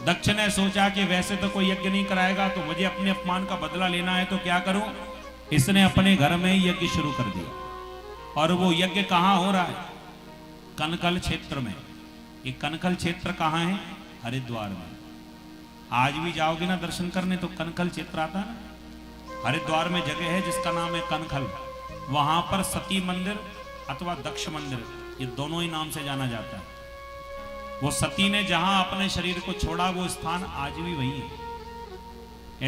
दक्ष ने सोचा कि वैसे तो कोई यज्ञ नहीं कराएगा, तो मुझे अपने अपमान का बदला लेना है, तो क्या करूं। इसने अपने घर में ही यज्ञ शुरू कर दिया। और वो यज्ञ कहां हो रहा है? कनकल क्षेत्र में। ये कनकल क्षेत्र कहां है? हरिद्वार में। आज भी जाओगे ना दर्शन करने तो कनकल क्षेत्र आता है ना। हरिद्वार में जगह है जिसका नाम है कनकल। वहां पर सती मंदिर अथवा दक्ष मंदिर, ये दोनों ही नाम से जाना जाता है। वो सती ने जहां अपने शरीर को छोड़ा वो स्थान आज भी वही है।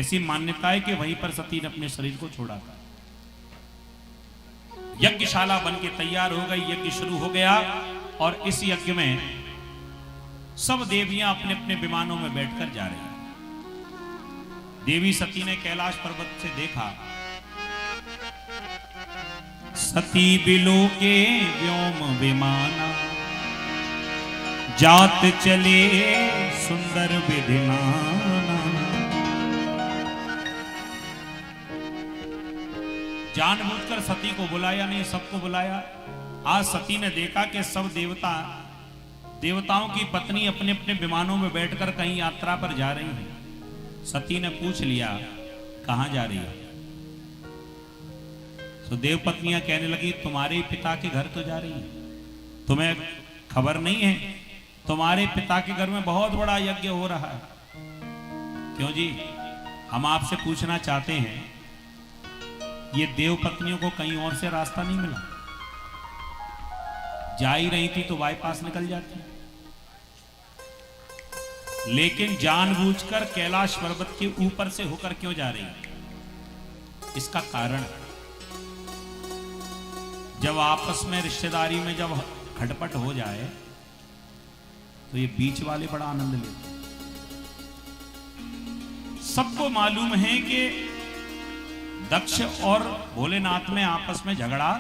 ऐसी मान्यता है कि वहीं पर सती ने अपने शरीर को छोड़ा था। यज्ञशाला बन के तैयार हो गई, यज्ञ शुरू हो गया। और इस यज्ञ में सब देवियां अपने अपने विमानों में बैठकर जा रही हैं। देवी सती ने कैलाश पर्वत से देखा, सती बिलो के व्योम विमाना, जात चले सुंदर विधिमाना। जानबूझकर सती को बुलाया नहीं, सबको बुलाया। आज सती ने देखा कि सब देवताओं की पत्नी अपने अपने विमानों में बैठकर कहीं यात्रा पर जा रही है। सती ने पूछ लिया, कहां जा रही है? तो देव पत्नियां कहने लगी, तुम्हारे पिता के घर तो जा रही है, तुम्हें खबर नहीं है? तुम्हारे पिता के घर में बहुत बड़ा यज्ञ हो रहा है। क्यों जी? हम आपसे पूछना चाहते हैं, ये देव पत्नियों को कहीं और से रास्ता नहीं मिला? जा ही रही थी तो बाईपास निकल जाती, लेकिन जानबूझकर कैलाश पर्वत के ऊपर से होकर क्यों जा रही है? इसका कारण, जब आपस में रिश्तेदारी में जब खटपट हो जाए तो ये बीच वाले बड़ा आनंद लेते हैं। सबको मालूम है कि दक्ष और भोलेनाथ में आपस में झगड़ा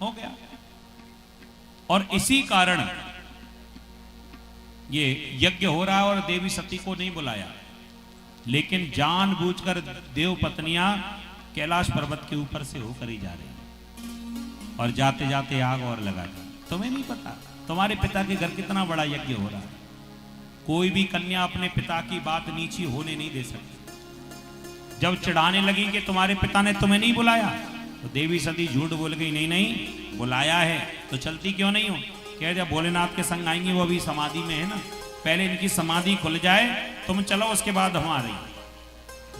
हो गया, और इसी कारण ये यज्ञ हो रहा है और देवी सती को नहीं बुलाया। लेकिन जानबूझकर देव पत्नियां कैलाश पर्वत के ऊपर से होकर ही जा रही हैं, और जाते जाते आग और लगा दी। तुम्हें नहीं पता तुम्हारे पिता के घर कितना बड़ा यज्ञ हो रहा है। कोई भी कन्या अपने पिता की बात नीची होने नहीं दे सकती। जब चिढ़ाने लगी कि तुम्हारे पिता ने तुम्हें नहीं बुलाया, तो देवी सती झूठ बोल गई, नहीं नहीं बुलाया है, तो चलती क्यों नहीं हो? कह जब भोलेनाथ के संग आएंगी, वो अभी समाधि में है ना, पहले इनकी समाधि खुल जाए, तुम चलो, उसके बाद हम आ रही।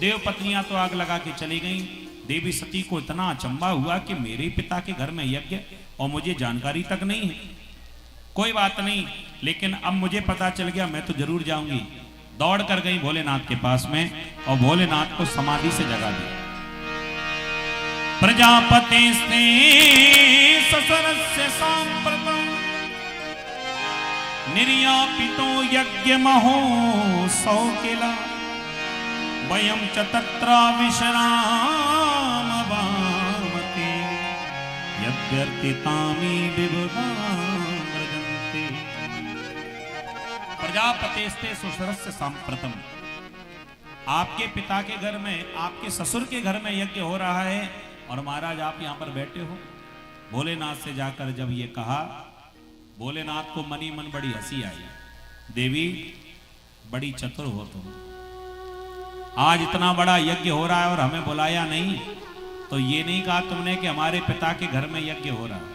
देव पत्नियां तो आग लगा के चली गई। देवी सती को इतना अचंभा हुआ कि मेरे पिता के घर में यज्ञ और मुझे जानकारी तक नहीं है। कोई बात नहीं, लेकिन अब मुझे पता चल गया, मैं तो जरूर जाऊंगी। दौड़ कर गई भोलेनाथ के पास में और भोलेनाथ को समाधि से जगा दिया। प्रजापति ससरस्य सांप्रतम निर्यापितो यज्ञ महो सौकिला वयम च तत्र विश्राम वामते यद्यर्थितामि विबुधाम व्रजन्ते। प्रजापतेस्ते सुसरस्य सांप्रतम, आपके पिता के घर में, आपके ससुर के घर में यज्ञ हो रहा है और महाराज आप यहां पर बैठे हो। भोलेनाथ से जाकर जब ये कहा, भोलेनाथ को मनी मन बड़ी हंसी आई। देवी बड़ी चतुर हो तुम, आज इतना बड़ा यज्ञ हो रहा है और हमें बुलाया नहीं, तो ये नहीं कहा तुमने कि हमारे पिता के घर में यज्ञ हो रहा है।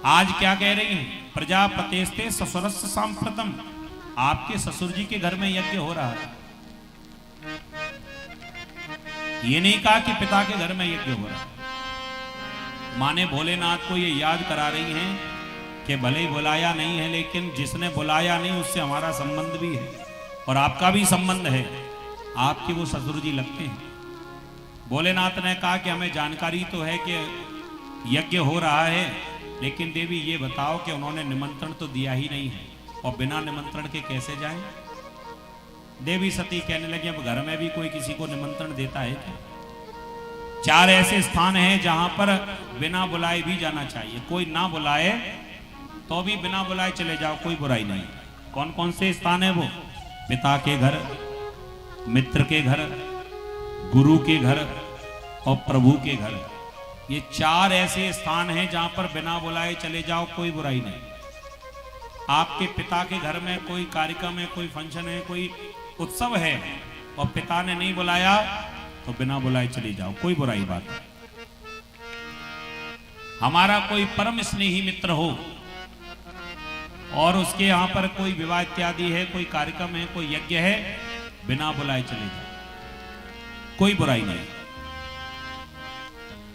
आज क्या कह रही है? प्रजापतेस्ते ससुरस्य सांप्रतम, आपके ससुर जी के घर में यज्ञ हो रहा है। ये नहीं कहा कि पिता के घर में यज्ञ हो रहा है। माने भोलेनाथ को ये याद करा रही हैं कि भले ही बुलाया नहीं है, लेकिन जिसने बुलाया नहीं उससे हमारा संबंध भी है और आपका भी संबंध है। आपके वो ससुर जी लगते हैं। भोलेनाथ ने कहा कि हमें जानकारी तो है कि यज्ञ हो रहा है, लेकिन देवी ये बताओ कि उन्होंने निमंत्रण तो दिया ही नहीं है और बिना निमंत्रण के कैसे जाएं? देवी सती कहने लगी, अब घर में भी कोई किसी को निमंत्रण देता है क्या? 4 ऐसे स्थान हैं जहां पर बिना बुलाए भी जाना चाहिए। कोई ना बुलाए तो भी बिना बुलाए चले जाओ, कोई बुराई नहीं। कौन कौन से स्थान है वो? पिता के घर, मित्र के घर, गुरु के घर और प्रभु के घर। ये 4 ऐसे स्थान हैं जहां पर बिना बुलाए चले जाओ, कोई बुराई नहीं। आपके पिता के घर में कोई कार्यक्रम है, कोई फंक्शन है, कोई उत्सव है और पिता ने नहीं बुलाया तो बिना बुलाए चले जाओ, कोई बुराई बात नहीं। हमारा कोई परम स्नेही मित्र हो और उसके यहां पर कोई विवाह इत्यादि है, कोई कार्यक्रम है, कोई यज्ञ है, बिना बुलाए चले जाओ, कोई बुराई नहीं।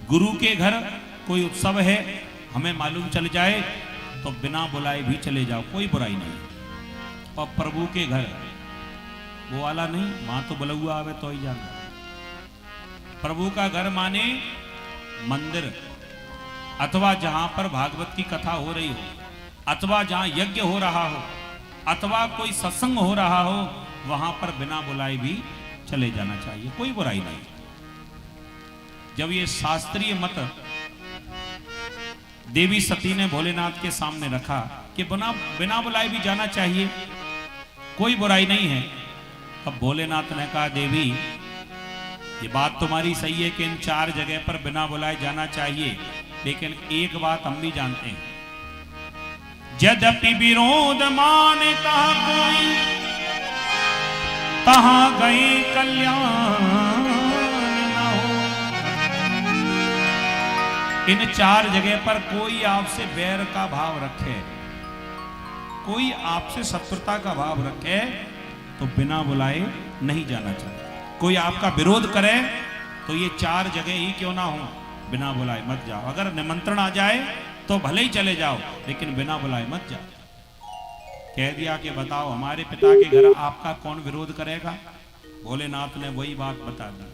गुरु के घर कोई उत्सव है, हमें मालूम चल जाए तो बिना बुलाए भी चले जाओ, कोई बुराई नहीं। और प्रभु के घर वो वाला नहीं, मां तो बुलौआ आवे तो ही जाना। प्रभु का घर माने मंदिर, अथवा जहां पर भागवत की कथा हो रही हो, अथवा जहां यज्ञ हो रहा हो, अथवा कोई सत्संग हो रहा हो, वहां पर बिना बुलाए भी चले जाना चाहिए, कोई बुराई नहीं। जब ये शास्त्रीय मत देवी सती ने भोलेनाथ के सामने रखा कि बिना बुलाए भी जाना चाहिए, कोई बुराई नहीं है, तब भोलेनाथ ने कहा देवी ये बात तुम्हारी सही है कि इन 4 जगह पर बिना बुलाए जाना चाहिए, लेकिन एक बात हम भी जानते हैं, यद्यपि विरोध माने तहां गई कल्याण न हो। इन 4 जगह पर कोई आपसे बैर का भाव रखे, कोई आपसे शत्रुता का भाव रखे तो बिना बुलाए नहीं जाना चाहिए। कोई आपका विरोध करे तो ये 4 जगह ही क्यों ना हो, बिना बुलाए मत जाओ। अगर निमंत्रण आ जाए तो भले ही चले जाओ, लेकिन बिना बुलाए मत जाओ। कह दिया कि बताओ हमारे पिता के घर आपका कौन विरोध करेगा? भोलेनाथ ने वही बात बता दी,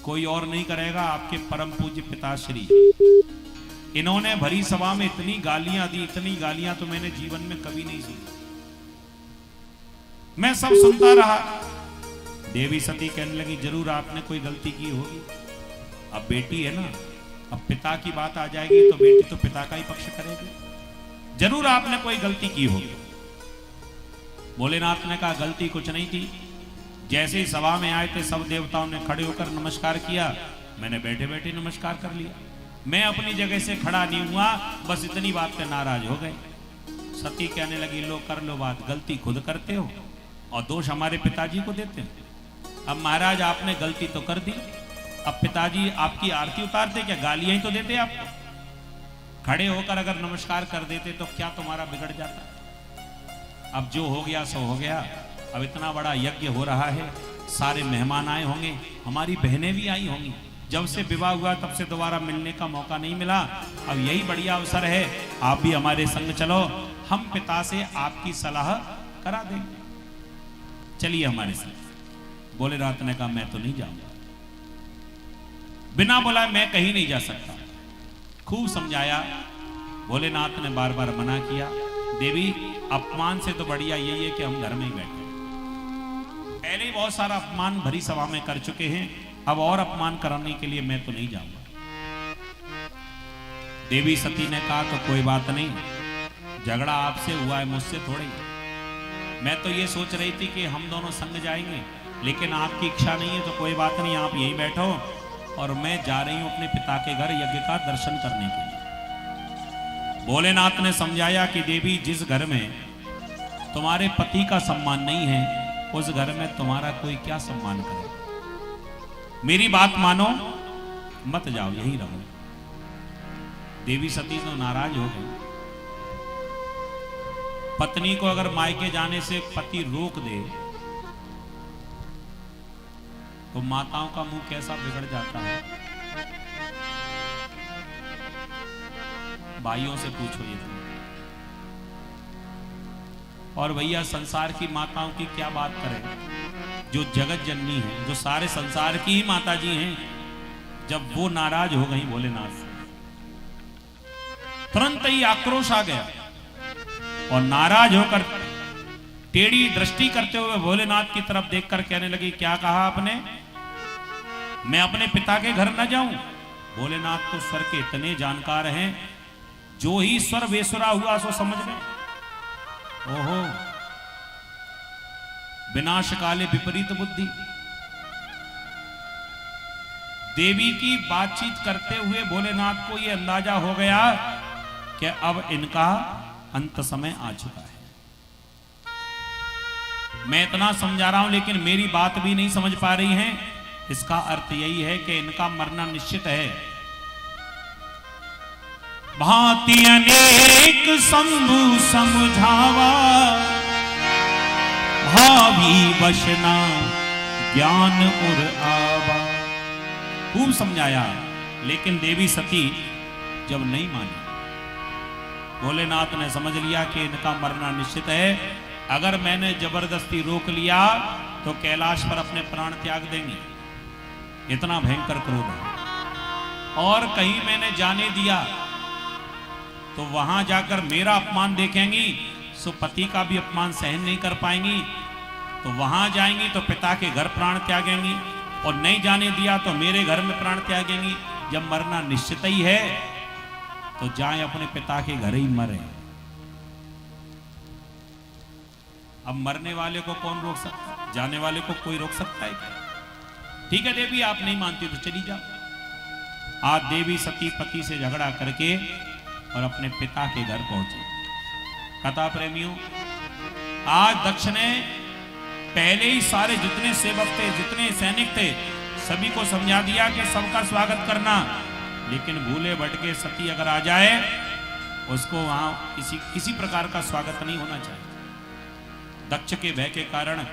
कोई और नहीं करेगा, आपके परम पूज्य पिताश्री। इन्होंने भरी सभा में इतनी गालियां दी, इतनी गालियां तो मैंने जीवन में कभी नहीं सुनी। मैं सब सुनता रहा। देवी सती कहने लगी जरूर आपने कोई गलती की होगी, अब बेटी है ना, अब पिता की बात आ जाएगी तो बेटी तो पिता का ही पक्ष करेगी, जरूर आपने कोई गलती की होगी। भोलेनाथ ने कहा गलती कुछ नहीं थी, जैसे ही सभा में आए थे सब देवताओं ने खड़े होकर नमस्कार किया, मैंने बैठे बैठे नमस्कार कर लिया, मैं अपनी जगह से खड़ा नहीं हुआ, बस इतनी बात पे नाराज हो गए। सती कहने लगी लो कर लो बात, गलती खुद करते हो और दोष हमारे पिताजी को देते हो। अब महाराज आपने गलती तो कर दी, अब पिताजी आपकी आरती उतारते क्या, गालियां ही तो देते आपको। खड़े होकर अगर नमस्कार कर देते तो क्या तुम्हारा बिगड़ जाता? अब जो हो गया सो हो गया। अब इतना बड़ा यज्ञ हो रहा है, सारे मेहमान आए होंगे, हमारी बहनें भी आई होंगी, जब से विवाह हुआ तब से दोबारा मिलने का मौका नहीं मिला। अब यही बढ़िया अवसर है, आप भी हमारे संग चलो, हम पिता से आपकी सलाह करा देंगे, चलिए हमारे साथ। भोलेनाथ ने कहा मैं तो नहीं जाऊंगा, बिना बुलाए मैं कहीं नहीं जा सकता। खूब समझाया, भोलेनाथ ने बार बार मना किया, देवी अपमान से तो बढ़िया यही है कि हम घर में ही बैठे, पहले ही बहुत सारा अपमान भरी सभा में कर चुके हैं, अब और अपमान कराने के लिए मैं तो नहीं जाऊंगा। देवी सती ने कहा तो कोई बात नहीं, झगड़ा आपसे हुआ है, मुझसे थोड़ी। मैं तो ये सोच रही थी कि हम दोनों संग जाएंगे, लेकिन आपकी इच्छा नहीं है तो कोई बात नहीं, आप यहीं बैठो और मैं जा रही हूं अपने पिता के घर यज्ञ का दर्शन करने के लिए। भोलेनाथ ने समझाया कि देवी जिस घर में तुम्हारे पति का सम्मान नहीं है, उस घर में तुम्हारा कोई क्या सम्मान करे। मेरी बात मानो, मत जाओ, यहीं रहो। देवी सती तो नाराज हो गई। पत्नी को अगर मायके जाने से पति रोक दे तो माताओं का मुंह कैसा बिगड़ जाता है, भाइयों से पूछो ये तुम। और भैया संसार की माताओं की क्या बात करें, जो जगत जननी है, जो सारे संसार की ही माता जी हैं, जब वो नाराज हो गई भोलेनाथ से, तुरंत ही आक्रोश आ गया और नाराज होकर टेढ़ी दृष्टि करते हुए भोलेनाथ की तरफ देखकर कहने लगी क्या कहा आपने, मैं अपने पिता के घर न जाऊं? भोलेनाथ तो स्वर के इतने जानकार हैं, जो ही स्वर बेसुरा हुआ सो समझ गए। ओहो, विनाश काले विपरीत बुद्धि। देवी की बातचीत करते हुए भोलेनाथ को यह अंदाजा हो गया कि अब इनका अंत समय आ चुका है। मैं इतना समझा रहा हूं लेकिन मेरी बात भी नहीं समझ पा रही हैं। इसका अर्थ यही है कि इनका मरना निश्चित है। भांति अनेक शंभु समझावा, भावी वशना ज्ञान उर आवा। खूब समझाया लेकिन देवी सती जब नहीं मानी, भोलेनाथ ने समझ लिया कि इनका मरना निश्चित है। अगर मैंने जबरदस्ती रोक लिया तो कैलाश पर अपने प्राण त्याग देंगी, इतना भयंकर क्रोध है। और कहीं मैंने जाने दिया तो वहां जाकर मेरा अपमान देखेंगी, सो पति का भी अपमान सहन नहीं कर पाएंगी। तो वहां जाएंगी तो पिता के घर प्राण त्यागेंगी, और नहीं जाने दिया तो मेरे घर में प्राण त्यागेंगी। जब मरना निश्चित ही है तो जाए अपने पिता के घर ही मरे। अब मरने वाले को कौन रोक सकता, जाने वाले को कोई रोक सकता है क्या? ठीक है देवी, आप नहीं मानती तो चली जाओ। आज देवी सती पति से झगड़ा करके और अपने पिता के घर पहुंची। कथा प्रेमियों, आज दक्ष ने पहले ही सारे जितने सेवक थे, जितने सैनिक थे, सभी को समझा दिया कि सबका स्वागत करना, लेकिन भूले भटके सती अगर आ जाए उसको वहां किसी प्रकार का स्वागत नहीं होना चाहिए। दक्ष के भय के कारण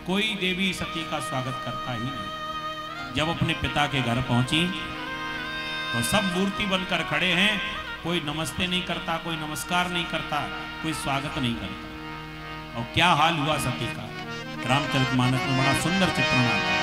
कोई देवी सती का स्वागत करता ही नहीं। जब अपने पिता के घर पहुंची तो सब मूर्ति बनकर खड़े हैं, कोई नमस्ते नहीं करता, कोई नमस्कार नहीं करता, कोई स्वागत नहीं करता। और क्या हाल हुआ सती का, रामचरितमानस में बड़ा सुंदर चित्रण आता है।